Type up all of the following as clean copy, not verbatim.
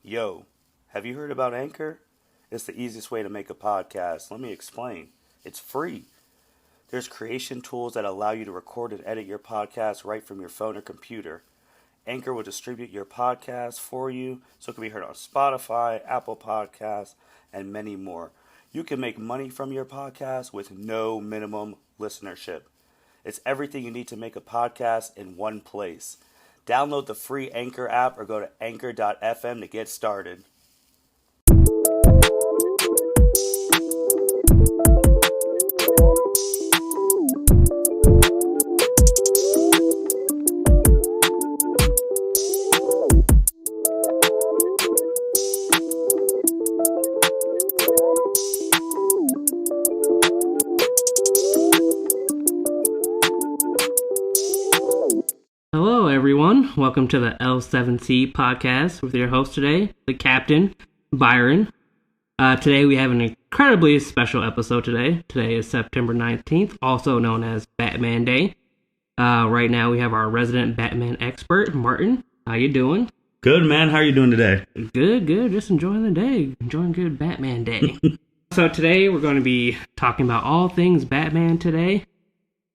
Yo, have you heard about Anchor? It's the easiest way to make a podcast. Let me explain. It's free. There's creation tools that allow you to record and edit your podcast right from your phone or computer. Anchor will distribute your podcast for you so it can be heard on Spotify, Apple Podcasts, and many more. You can make money from your podcast with no minimum listenership. It's everything you need to make a podcast in one place. Download the free Anchor app or go to anchor.fm to get started. Hello, everyone. Welcome to the L7C podcast with your host today, the Captain, Byron. Today we have an incredibly special episode today. Today is September 19th, also known as Batman Day. Right now we have our resident Batman expert, Martin. How you doing? Good, man. How are you doing today? Good. Just enjoying the day. Enjoying good Batman Day. So today we're going to be talking about all things Batman today.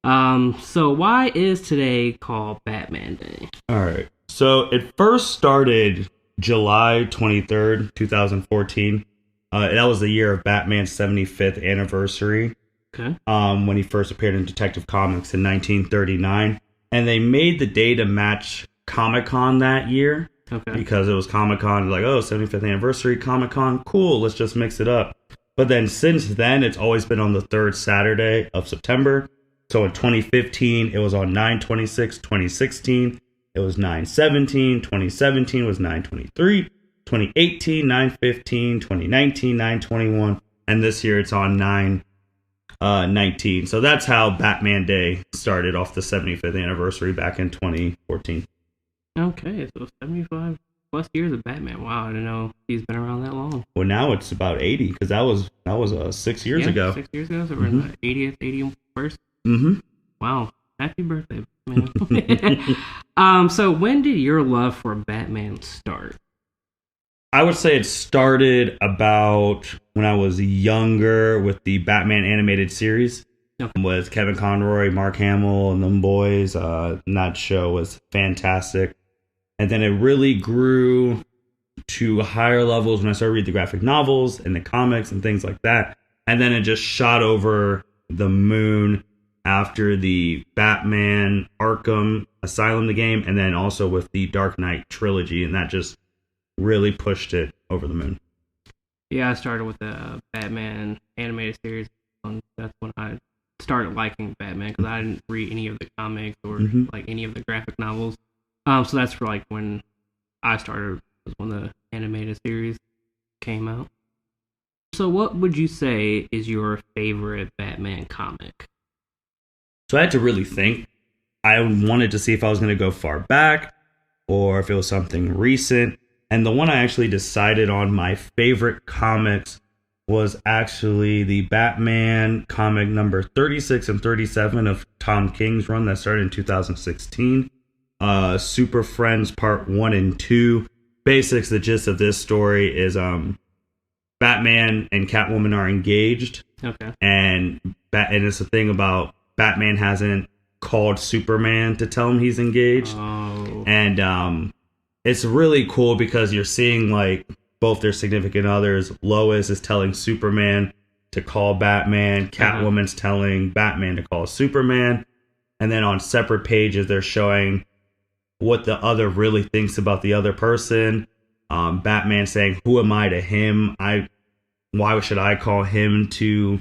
So why is today called Batman Day? All right. So it first started July 23rd, 2014. That was the year of Batman's 75th anniversary. Okay. When he first appeared in Detective Comics in 1939. And they made the day to match Comic-Con that year. Okay. Because it was Comic-Con, like, 75th anniversary, Comic-Con, cool, let's just mix it up. But then since then, it's always been on the third Saturday of September. So in 2015, it was on 9/26, 2016, it was 9/17, 2017 was 9/23, 2018, 9/15, 2019, 9/21, and this year it's on 9/19. So that's how Batman Day started off the 75th anniversary back in 2014. Okay, so 75 plus years of Batman. Wow, I didn't know he's been around that long. Well, now it's about 80, because that was 6 years ago. 6 years ago, so we're in the 80th, 81st. Mm-hmm. Wow, happy birthday, man. So when did your love for Batman start? I would say it started about when I was younger with the Batman animated series. Okay. With Kevin Conroy, Mark Hamill, and them boys. And that show was fantastic. And then it really grew to higher levels when I started reading the graphic novels and the comics and things like that. And then it just shot over the moon after the Batman Arkham Asylum, the game, and then also with the Dark Knight trilogy. And that just really pushed it over the moon. Yeah, I started with the Batman animated series. That's when I started liking Batman, because I didn't read any of the comics or like any of the graphic novels. So that's for like when I started, was when the animated series came out. So what would you say is your favorite Batman comic? So I had to really think. I wanted to see if I was going to go far back or if it was something recent. And the one I actually decided on, my favorite comics, was actually the Batman comic number 36 and 37 of Tom King's run that started in 2016. Super Friends Part 1 and 2. Basics, the gist of this story is Batman and Catwoman are engaged. Okay. And it's a thing about Batman hasn't called Superman to tell him he's engaged. Oh. And it's really cool because you're seeing like both their significant others. Lois is telling Superman to call Batman. Catwoman's telling Batman to call Superman. And then on separate pages, they're showing what the other really thinks about the other person. Batman saying, "Who am I to him? Why should I call him to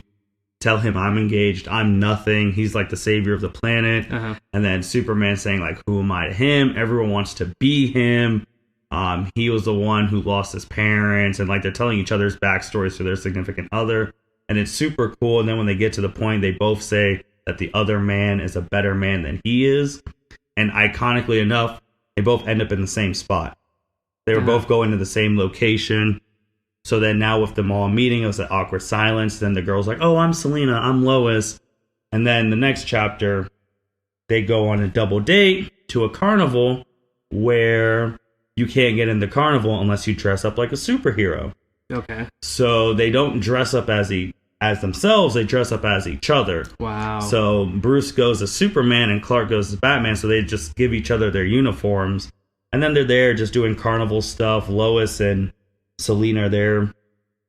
tell him I'm engaged? I'm nothing. He's like the savior of the planet." And then Superman saying, like, "Who am I to him? Everyone wants to be him. He was the one who lost his parents." And like they're telling each other's backstories to their significant other. And it's super cool. And then when they get to the point, they both say that the other man is a better man than he is. And iconically enough, they both end up in the same spot. They were both going to the same location. So then now with them all meeting, it was an awkward silence. Then the girl's like, "Oh, I'm Selena, I'm Lois." And then the next chapter, they go on a double date to a carnival where you can't get in the carnival unless you dress up like a superhero. Okay. So they don't dress up as themselves, they dress up as each other. Wow. So Bruce goes as Superman and Clark goes as Batman, so they just give each other their uniforms. And then they're there just doing carnival stuff. Lois and Selena are there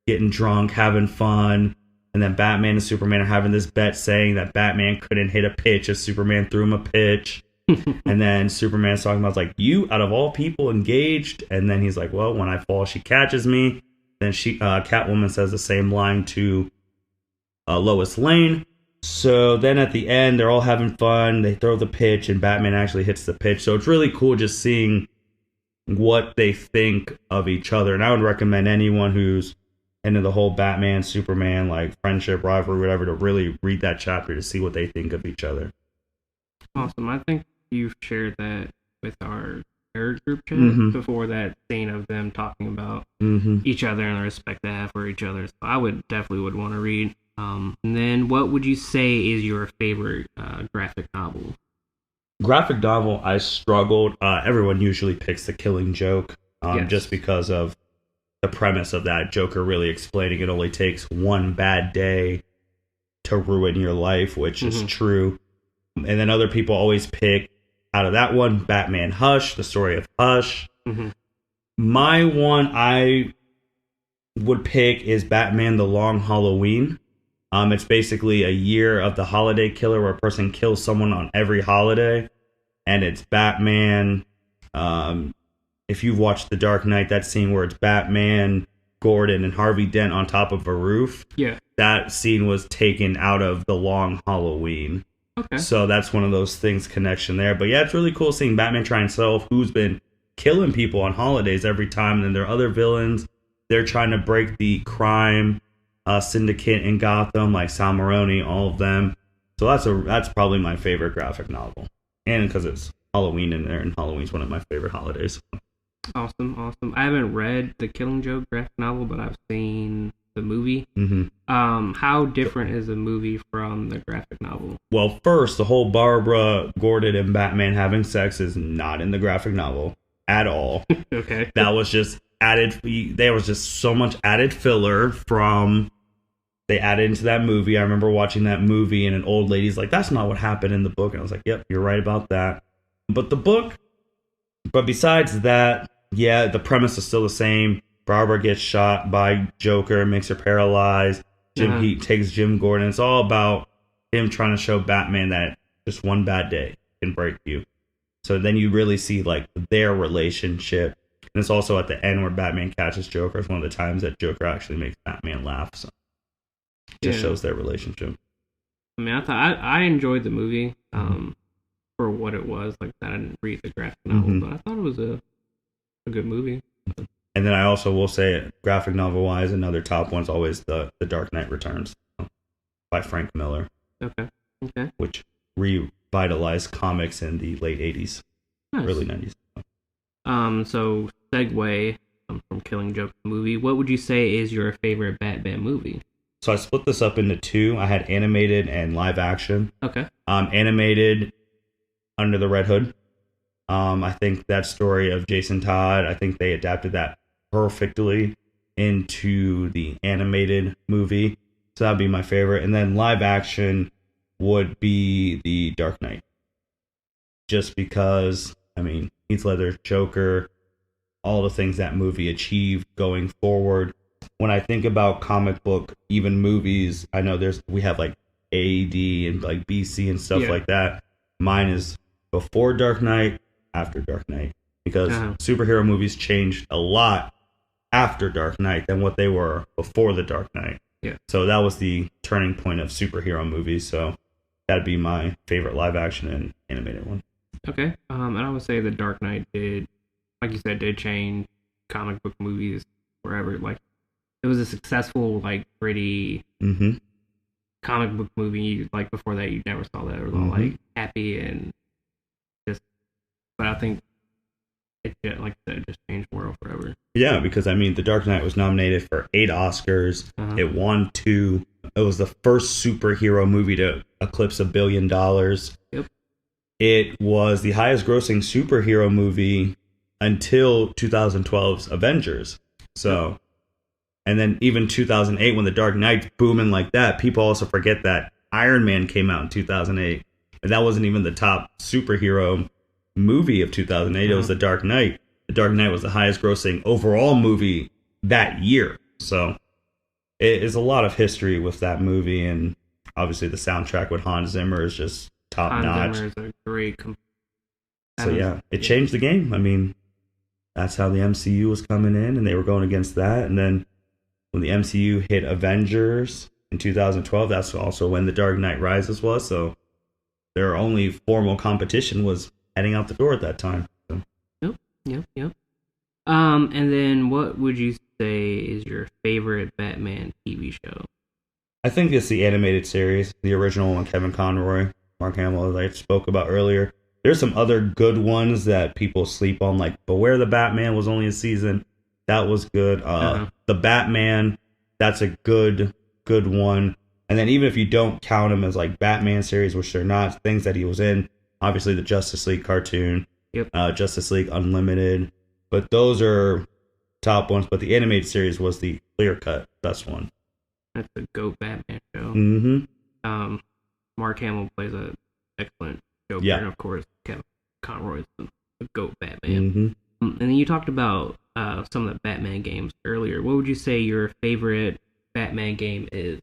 getting drunk, having fun. And then Batman and Superman are having this bet saying that Batman couldn't hit a pitch if Superman threw him a pitch. And then Superman's talking about, like, you, out of all people, engaged. And then he's like, well, when I fall, she catches me. Then Catwoman says the same line to Lois Lane. So then at the end, they're all having fun. They throw the pitch, and Batman actually hits the pitch. So it's really cool just seeing what they think of each other. And I would recommend anyone who's into the whole Batman, Superman, like friendship, rivalry, whatever, to really read that chapter to see what they think of each other. Awesome. I think you've shared that with our third group chat before, that scene of them talking about each other and the respect they have for each other. So I would definitely want to read. And then what would you say is your favorite graphic novel? Graphic novel, I struggled. Everyone usually picks The Killing Joke, just because of the premise of that. Joker really explaining it only takes one bad day to ruin your life, which is true. And then other people always pick, out of that one, Batman Hush, the story of Hush. My one I would pick is Batman The Long Halloween. It's basically a year of the holiday killer where a person kills someone on every holiday. And it's Batman. If you've watched The Dark Knight, that scene where it's Batman, Gordon, and Harvey Dent on top of a roof. Yeah. That scene was taken out of The Long Halloween. Okay. So that's one of those things, connection there. But yeah, it's really cool seeing Batman try and solve who's been killing people on holidays every time. And then there are other villains. They're trying to break the crime syndicate in Gotham, like Sal Maroni, all of them. So that's probably my favorite graphic novel. And because it's Halloween in there, and Halloween's one of my favorite holidays. Awesome. I haven't read the Killing Joke graphic novel, but I've seen the movie. How different is the movie from the graphic novel? Well, first, the whole Barbara Gordon and Batman having sex is not in the graphic novel at all. Okay. That was just added. There was just so much added filler they added into that movie. I remember watching that movie and an old lady's like, that's not what happened in the book. And I was like, yep, you're right about that. But besides that, yeah, the premise is still the same. Barbara gets shot by Joker, makes her paralyzed. He takes Jim Gordon. It's all about him trying to show Batman that just one bad day can break you. So then you really see like their relationship. And it's also at the end where Batman catches Joker. It's one of the times that Joker actually makes Batman laugh. So it just shows their relationship. I mean, I enjoyed the movie for what it was. Like, I didn't read the graphic novel, but I thought it was a good movie. And then I also will say, graphic novel wise, another top one's always the Dark Knight Returns by Frank Miller. Okay. Which revitalized comics in the late 80s, early 90s. So segue from Killing Joke movie, what would you say is your favorite Batman movie? So I split this up into two. I had animated and live action. Okay. Animated, Under the Red Hood. I think that story of Jason Todd, I think they adapted that perfectly into the animated movie. So that'd be my favorite. And then live action would be The Dark Knight. Just because, I mean, Heath Ledger, Joker, all the things that movie achieved going forward. When I think about comic book, even movies, I know we have like AD and like BC and stuff like that. Mine is before Dark Knight, after Dark Knight. Because superhero movies changed a lot after Dark Knight than what they were before the Dark Knight. Yeah. So that was the turning point of superhero movies. So that'd be my favorite live action and animated one. Okay. And I would say the Dark Knight did, like you said, did change comic book movies forever. Like, it was a successful, like, pretty comic book movie. Like, before that, you never saw that. It was all, like, happy and just, but I think it, like I said, it just changed the world forever. Yeah, because, I mean, The Dark Knight was nominated for 8 Oscars. It won 2. It was the first superhero movie to eclipse $1 billion. Yep. It was the highest grossing superhero movie until 2012's Avengers. So, and then even 2008 when The Dark Knight's booming like that, people also forget that Iron Man came out in 2008. And that wasn't even the top superhero movie of 2008. It was The Dark Knight. The Dark Knight was the highest grossing overall movie that year. So it is a lot of history with that movie. And obviously the soundtrack with Hans Zimmer is just top notch. Hans Zimmer is a great So yeah, it changed the game. I mean, that's how the MCU was coming in, and they were going against that. And then when the MCU hit Avengers in 2012, that's also when The Dark Knight Rises was. So their only formal competition was heading out the door at that time. So. Yep. And then what would you say is your favorite Batman TV show? I think it's the animated series, the original one, Kevin Conroy, Mark Hamill, as I spoke about earlier. There's some other good ones that people sleep on, like Beware the Batman was only a season. That was good. The Batman, that's a good one. And then even if you don't count them as like Batman series, which they're not, things that he was in, obviously the Justice League cartoon, Justice League Unlimited. But those are top ones. But the animated series was the clear-cut best one. That's a GOAT Batman show. Mm-hmm. Mark Hamill plays an excellent Joker, and of course, Kevin Conroy is the GOAT Batman. Mm-hmm. And then you talked about some of the Batman games earlier. What would you say your favorite Batman game is?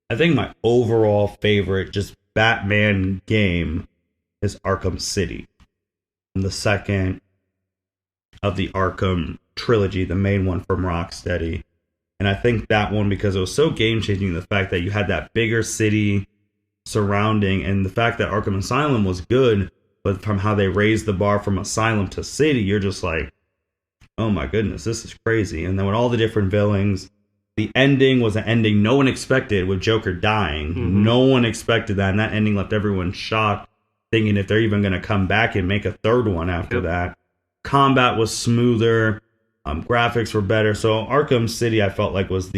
I think my overall favorite just Batman game is Arkham City. And the second of the Arkham trilogy, the main one from Rocksteady. And I think that one, because it was so game-changing, the fact that you had that bigger city surrounding, and the fact that Arkham Asylum was good, but from how they raised the bar from Asylum to City, you're just like, oh my goodness, this is crazy. And then with all the different villains, the ending was an ending no one expected with Joker dying. Mm-hmm. No one expected that, and that ending left everyone shocked, thinking if they're even going to come back and make a third one after that. Combat was smoother. Graphics were better. So Arkham City, I felt like was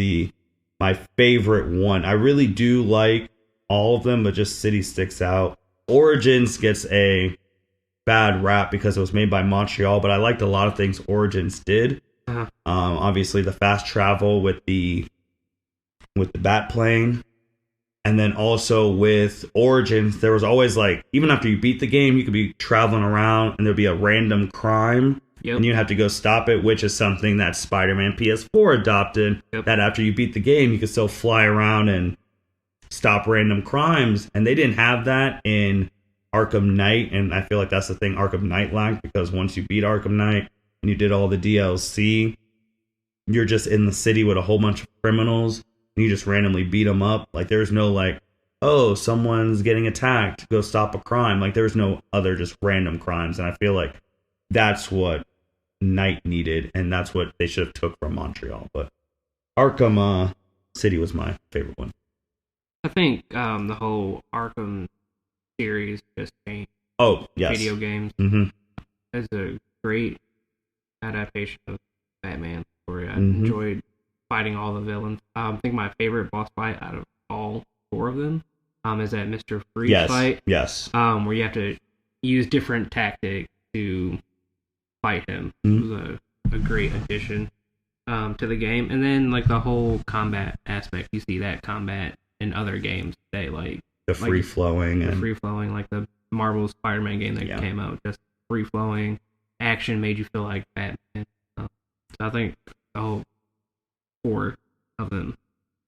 my favorite one. I really do like all of them, but just City sticks out. Origins gets a bad rap because it was made by Montreal, but I liked a lot of things Origins did. Obviously, the fast travel with the bat plane. And then also with Origins, there was always like, even after you beat the game, you could be traveling around and there'd be a random crime. Yep. And you'd have to go stop it, which is something that Spider-Man PS4 adopted. Yep. That after you beat the game, you could still fly around and stop random crimes. And they didn't have that in Arkham Knight. And I feel like that's the thing Arkham Knight lacked, because once you beat Arkham Knight and you did all the DLC, you're just in the city with a whole bunch of criminals. And you just randomly beat them up. Like, there's no like, oh, someone's getting attacked, go stop a crime. Like, there's no other just random crimes. And I feel like that's what Knight needed, and that's what they should have took from Montreal. But Arkham City was my favorite one. I think the whole Arkham series just changed. Oh, yes. Video games. Mm-hmm. It's a great adaptation of Batman story. I enjoyed fighting all the villains. I think my favorite boss fight out of all four of them is that Mr. Freeze fight. Yes. Where you have to use different tactics to fight him. It was a great addition to the game. And then like the whole combat aspect, you see that combat in other games today, like the free flowing, like the Marvel Spider-Man game that came out, just free flowing action made you feel like Batman. So I think the whole four of them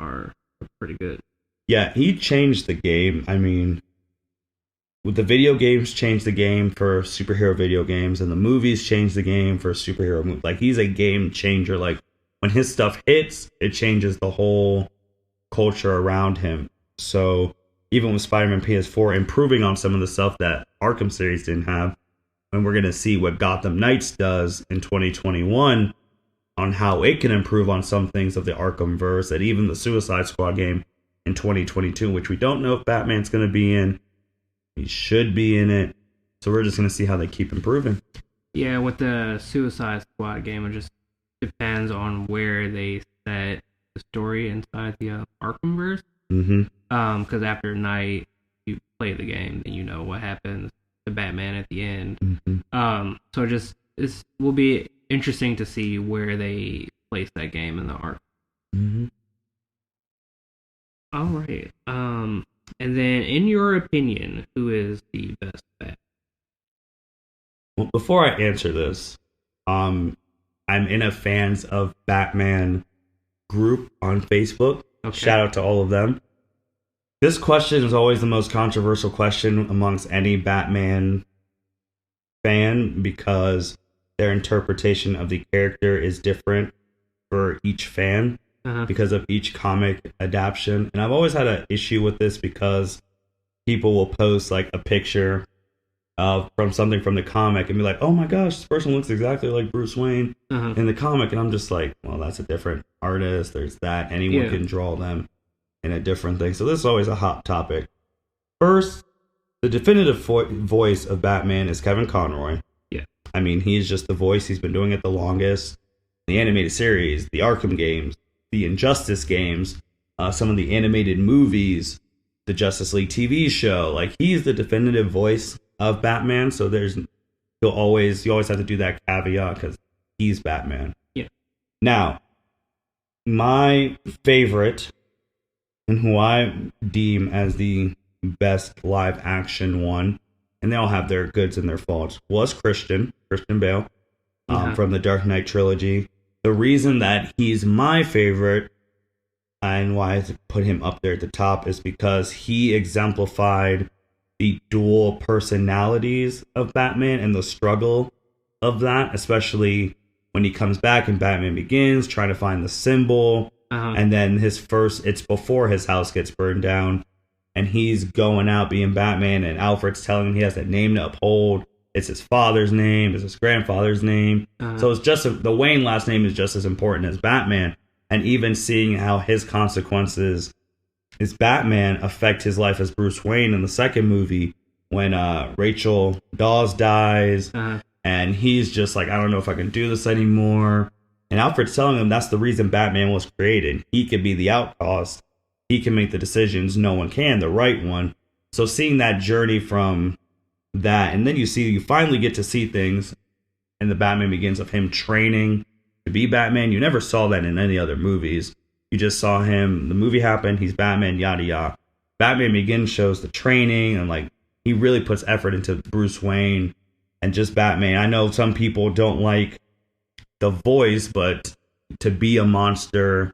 are pretty good. Yeah, he changed the game. I mean, with the video games changed the game for superhero video games, and the movies changed the game for superhero movies. Like, he's a game changer. Like, when his stuff hits, it changes the whole culture around him. So even with Spider-Man PS4 improving on some of the stuff that Arkham series didn't have, and we're going to see what Gotham Knights does in 2021 on how it can improve on some things of the Arkham verse, and even the Suicide Squad game in 2022, which we don't know if Batman's going to be in. He should be in it. So we're just going to see how they keep improving. Yeah, with the Suicide Squad game, it just depends on where they set the story inside the Arkhamverse. Because after Night, you play the game, then you know what happens to Batman at the end. So it just it will be interesting to see where they place that game in the arc. Mm-hmm. All right. And then, in your opinion, who is the best Batman? Well, before I answer this, I'm in a fans of Batman group on Facebook. Okay. Shout out to all of them. This question is always the most controversial question amongst any Batman fan because their interpretation of the character is different for each fan. Because of each comic adaptation. And I've always had an issue with this because people will post like a picture from something from the comic and be like, oh my gosh, this person looks exactly like Bruce Wayne in the comic. And I'm just like, well, that's a different artist. There's that. Anyone can draw them in a different thing. So this is always a hot topic. First, the definitive voice of Batman is Kevin Conroy. Yeah. I mean, he's just the voice. He's been doing it the longest. The animated series, the Arkham games, the Injustice games, some of the animated movies, the Justice League TV show. Like, he's the definitive voice of Batman. So you always have to do that caveat because he's Batman. Yeah. Now, my favorite and who I deem as the best live action one, and they all have their goods and their faults, was Christian Bale from the Dark Knight trilogy. The reason that he's my favorite and why I put him up there at the top is because he exemplified the dual personalities of Batman and the struggle of that, especially when he comes back in Batman Begins, trying to find the symbol. And then it's before his house gets burned down and he's going out being Batman and Alfred's telling him he has a name to uphold. It's his father's name. It's his grandfather's name. So it's just the Wayne last name is just as important as Batman. And even seeing how his consequences as Batman affect his life as Bruce Wayne in the second movie when Rachel Dawes dies. And he's just like, I don't know if I can do this anymore. And Alfred's telling him that's the reason Batman was created. He could be the outcast. He can make the decisions no one can, the right one. So seeing that journey from that, and then you finally get to see things in the Batman Begins of him training to be Batman. You never saw that in any other movies. You just saw him, the movie happened, he's Batman, yada yada. Batman Begins shows the training and like he really puts effort into Bruce Wayne and just Batman. I know some people don't like the voice, but to be a monster,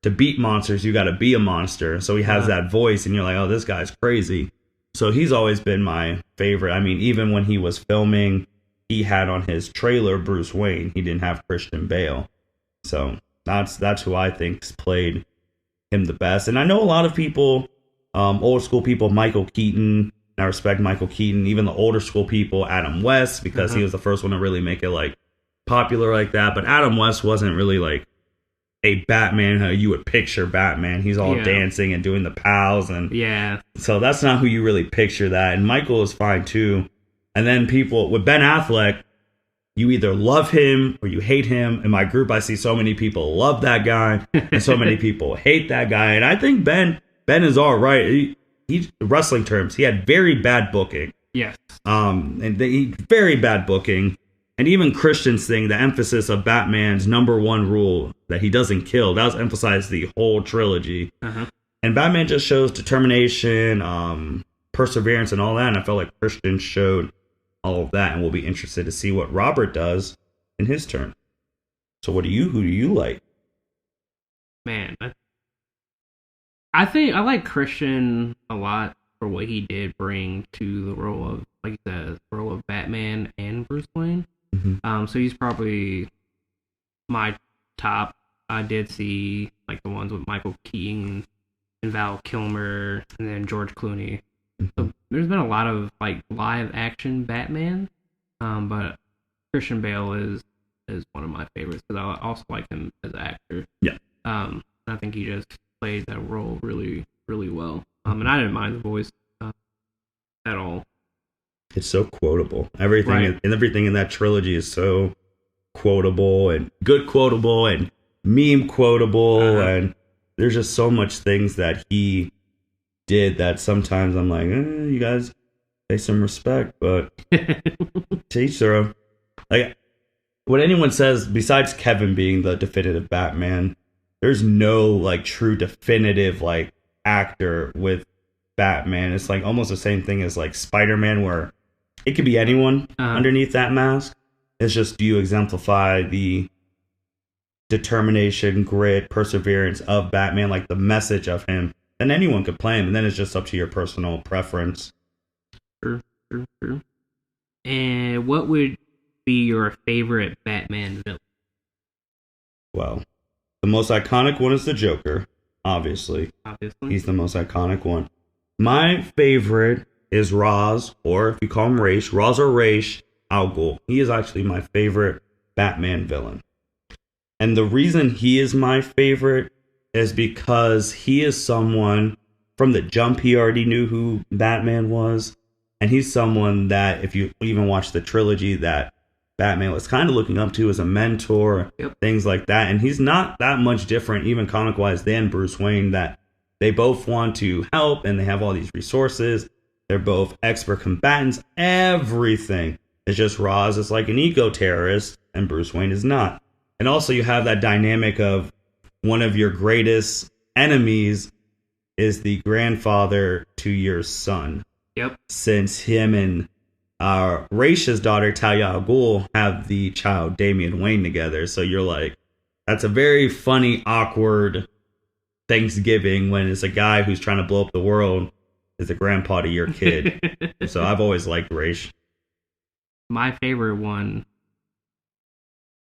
to beat monsters, you got to be a monster. So he has that voice and you're like, oh, this guy's crazy. So he's always been my favorite. I mean, even when he was filming, he had on his trailer Bruce Wayne. He didn't have Christian Bale. So that's who I think's played him the best. And I know a lot of people, old school people, Michael Keaton. I respect Michael Keaton. Even the older school people, Adam West, because he was the first one to really make it like popular like that. But Adam West wasn't really like a Batman how you would picture Batman. He's all dancing and doing the pals and so that's not who you really picture that. And Michael is fine too. And then people with Ben Affleck, you either love him or you hate him. In my group, I see so many people love that guy and so many people hate that guy. And I think Ben is all right. He wrestling terms, he had very bad booking. Yes. Very bad booking. And even Christian's thing, the emphasis of Batman's number one rule that he doesn't kill, that was emphasized the whole trilogy. And Batman just shows determination, perseverance, and all that. And I felt like Christian showed all of that. And we'll be interested to see what Robert does in his turn. So who do you like? Man, I think I like Christian a lot for what he did bring to the role of, like you said, the role of Batman and Bruce Wayne. So he's probably my top. I did see like the ones with Michael Keaton and Val Kilmer and then George Clooney. So there's been a lot of like live action Batman, but Christian Bale is one of my favorites because I also like him as an actor. Yeah. I think he just played that role really, really well. And I didn't mind the voice at all. It's so quotable. Everything in that trilogy is so quotable and good quotable and meme quotable. And there's just so much things that he did that sometimes I'm like, you guys pay some respect, but to each their own. Like, when anyone says, besides Kevin being the definitive Batman, there's no like true definitive like actor with Batman. It's like almost the same thing as like Spider-Man, where it could be anyone underneath that mask. It's just, do you exemplify the determination, grit, perseverance of Batman, like the message of him? And anyone could play him, and then it's just up to your personal preference. True. And what would be your favorite Batman villain? Well, the most iconic one is the Joker, obviously. He's the most iconic one. My favorite is Ra's, or if you call him Ra's or Ra's al Ghul. He is actually my favorite Batman villain. And the reason he is my favorite is because he is someone from the jump, he already knew who Batman was. And he's someone that, if you even watch the trilogy, that Batman was kind of looking up to as a mentor, things like that. And he's not that much different, even comic-wise, than Bruce Wayne, that they both want to help and they have all these resources. They're both expert combatants. Everything. It's just Ra's is like an eco-terrorist and Bruce Wayne is not. And also you have that dynamic of one of your greatest enemies is the grandfather to your son. Yep. Since him and Raish's daughter, Talia al Ghul, have the child Damian Wayne together. So you're like, that's a very funny, awkward Thanksgiving when it's a guy who's trying to blow up the world is the grandpa to your kid. So I've always liked Raish. My favorite one,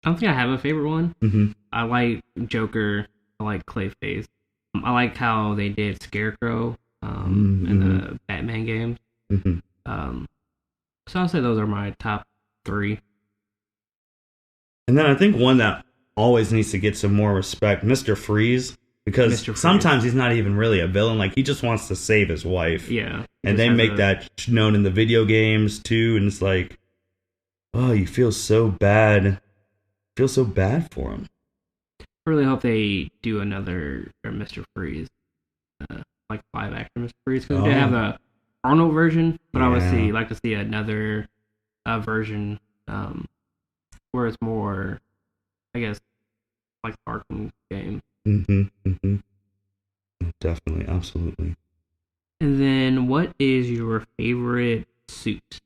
I don't think I have a favorite one. Mm-hmm. I like Joker. I like Clayface. I like how they did Scarecrow in the Batman games. Mm-hmm. So I'll say those are my top 3. And then I think one that always needs to get some more respect, Mr. Freeze, because sometimes he's not even really a villain. Like, he just wants to save his wife. Yeah. And they make that known in the video games too. And it's like, oh, you feel so bad. Feel so bad for him. I really hope they do another Mr. Freeze, like live action Mr. Freeze, because they have the Arnold version, but I would like to see another version where it's more, I guess, like the Arkham game. Definitely, absolutely. And then, what is your favorite suit?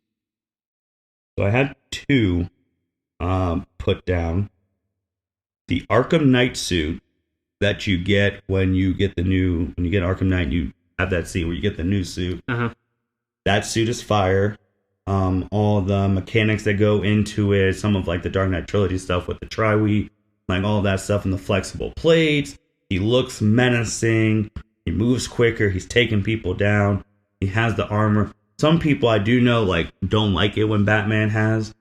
So I had 2 put down. The Arkham Knight suit that you get when you get Arkham Knight, you have that scene where you get the new suit. That suit is fire. All the mechanics that go into it, some of like the Dark Knight trilogy stuff with the tri-weave, like all that stuff, and the flexible plates. He looks menacing. He moves quicker. He's taking people down. He has the armor. Some people I do know like don't like it when Batman has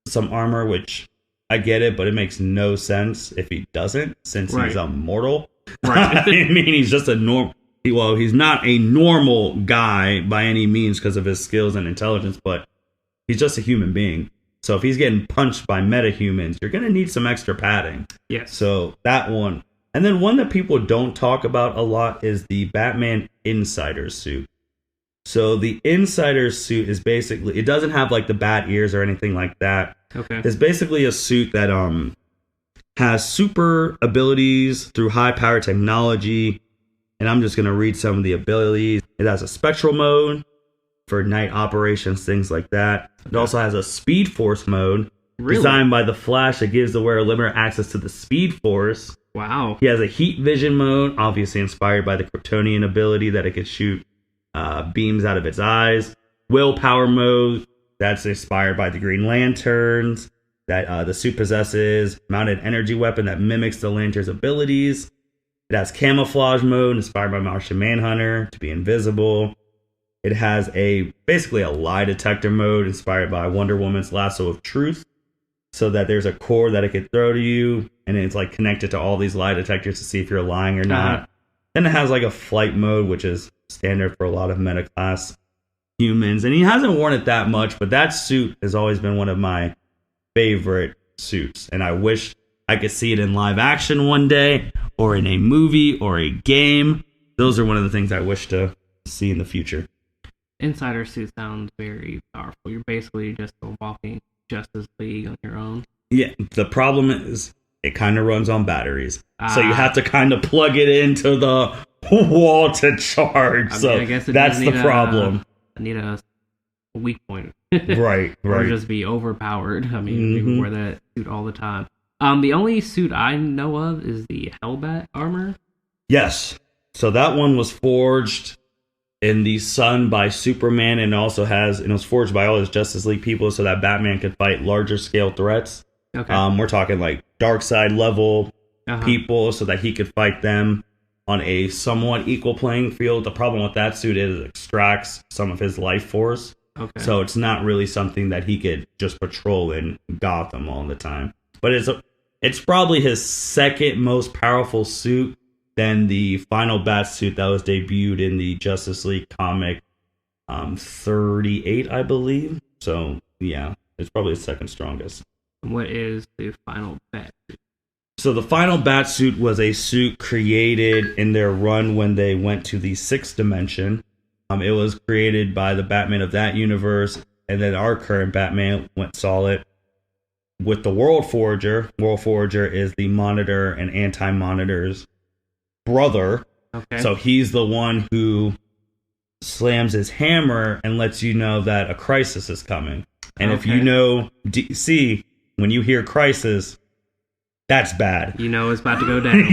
some armor, which I get it, but it makes no sense if he doesn't, since he's immortal. Right. I mean, he's just he's not a normal guy by any means because of his skills and intelligence, but he's just a human being. So if he's getting punched by metahumans, you're going to need some extra padding. Yes. So that one. And then one that people don't talk about a lot is the Batman Insider suit. So the Insider suit is basically, it doesn't have like the bat ears or anything like that. Okay. It's basically a suit that has super abilities through high power technology. And I'm just going to read some of the abilities. It has a spectral mode for night operations, things like that. It also has a Speed Force mode designed by the Flash that gives the wearer limited access to the Speed Force. Wow. He has a Heat Vision mode, obviously inspired by the Kryptonian ability that it could shoot beams out of its eyes. Willpower mode, that's inspired by the Green Lanterns. That the suit possesses mounted energy weapon that mimics the Lantern's abilities. It has camouflage mode, inspired by Martian Manhunter, to be invisible. It has basically a lie detector mode, inspired by Wonder Woman's Lasso of Truth, so that there's a core that it could throw to you, and it's like connected to all these lie detectors to see if you're lying or not. Then it has like a flight mode, which is standard for a lot of meta-class humans, and he hasn't worn it that much, but that suit has always been one of my favorite suits, and I wish I could see it in live action one day, or in a movie, or a game. Those are one of the things I wish to see in the future. Insider suit sounds very powerful. You're basically just a walking Justice League on your own. Yeah, the problem is it kind of runs on batteries. So you have to kind of plug it into the wall to charge. I guess that's the problem. I need a weak point. Right. Or just be overpowered. I mean, people wear that suit all the time. The only suit I know of is the Hellbat armor. Yes. So that one was forged in the sun by Superman, and it was forged by all his Justice League people so that Batman could fight larger scale threats. Okay. We're talking like Darkseid level people so that he could fight them on a somewhat equal playing field. The problem with that suit is it extracts some of his life force. Okay. So it's not really something that he could just patrol in Gotham all the time. But it's probably his second most powerful suit than the final bat suit that was debuted in the Justice League comic 38, I believe. So yeah, it's probably his second strongest. What is the final bat suit? So the final bat suit was a suit created in their run when they went to the sixth dimension. It was created by the Batman of that universe, and then our current Batman saw it with the World Forger. World Forger is the Monitor and Anti-Monitor's brother. Okay. So he's the one who slams his hammer and lets you know that a crisis is coming. And if you know DC, when you hear crisis, that's bad. You know it's about to go down.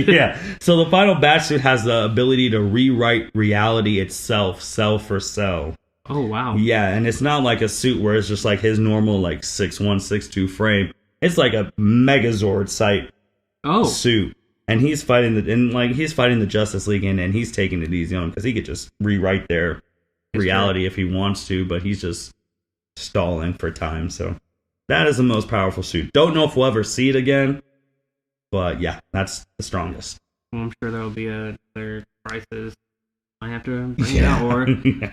Yeah. So the final Batsuit has the ability to rewrite reality itself, cell for cell. Oh, wow. Yeah, and it's not like a suit where it's just like his normal like 6'1", 6'2" frame. It's like a Megazord suit. And he's fighting the Justice League and he's taking it easy on him because he could just rewrite their reality if he wants to, but he's just stalling for time. So that is the most powerful suit. Don't know if we'll ever see it again, but yeah, that's the strongest. Well, I'm sure there'll be another crisis. I have to bring it out or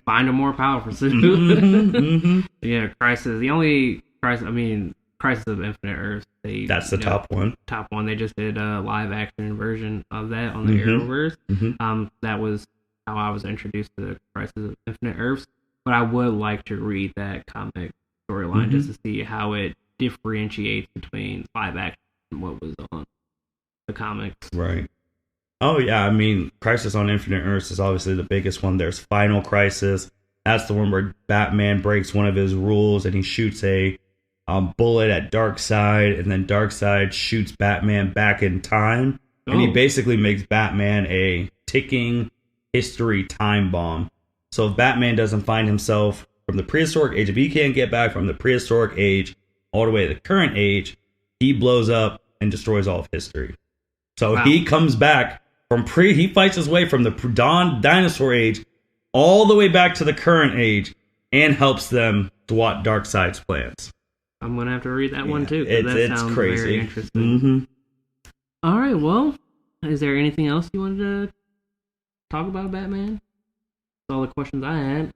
find a more powerful suit. Yeah, Crisis. The only Crisis, Crisis of Infinite Earths. That's the top one. Top one. They just did a live action version of that on the Arrowverse. That was how I was introduced to Crisis of Infinite Earths. But I would like to read that comic storyline just to see how it differentiates between live action and what was on the comics. Right. Oh, yeah. Crisis on Infinite Earths is obviously the biggest one. There's Final Crisis. That's the one where Batman breaks one of his rules and he shoots a bullet at Darkseid, and then Darkseid shoots Batman back in time. And he basically makes Batman a ticking history time bomb. So if Batman doesn't find himself from the prehistoric age, if he can't get back from the prehistoric age all the way to the current age, he blows up and destroys all of history. So he comes back he fights his way from the dinosaur age all the way back to the current age and helps them thwart Darkseid's plans. I'm going to have to read that one too. It's sounds crazy. Very interesting. All right, well, is there anything else you wanted to talk about Batman? That's all the questions I had.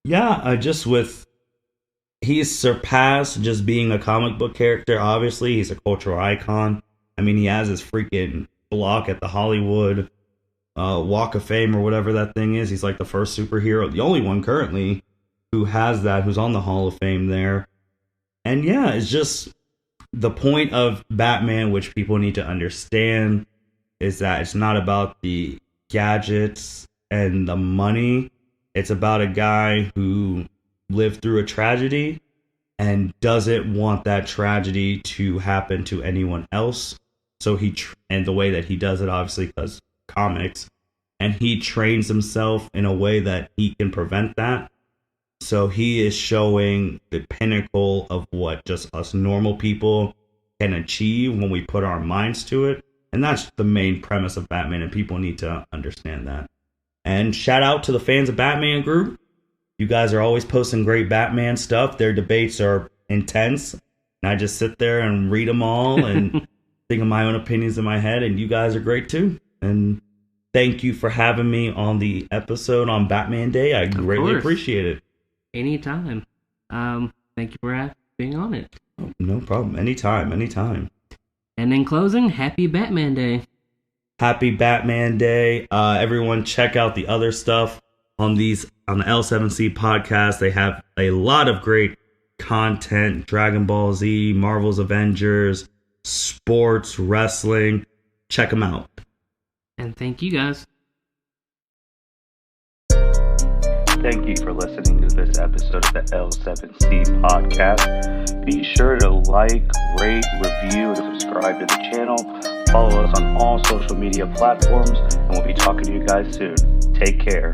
Yeah, he's surpassed just being a comic book character. Obviously, he's a cultural icon. He has his freaking block at the Hollywood Walk of Fame or whatever that thing is. He's like the first superhero, the only one currently who has that, who's on the Hall of Fame there. And yeah, it's just the point of Batman, which people need to understand, is that it's not about the gadgets and the money. It's about a guy who lived through a tragedy and doesn't want that tragedy to happen to anyone else. So and the way that he does it, obviously, because comics, and he trains himself in a way that he can prevent that. So he is showing the pinnacle of what just us normal people can achieve when we put our minds to it. And that's the main premise of Batman, and people need to understand that. And shout out to the fans of Batman group. You guys are always posting great Batman stuff. Their debates are intense. And I just sit there and read them all and think of my own opinions in my head. And you guys are great too. And thank you for having me on the episode on Batman Day. I greatly appreciate it. Anytime. Thank you for being on it. Oh, no problem. Anytime. And in closing, happy Batman Day. Happy Batman Day. Everyone check out the other stuff on the L7C podcast. They have a lot of great content, Dragon Ball Z, Marvel's Avengers, sports, wrestling. Check them out. And thank you guys. Thank you for listening to this episode of the L7C podcast. Be sure to like, rate, review, and subscribe to the channel. Follow us on all social media platforms, and we'll be talking to you guys soon. Take care.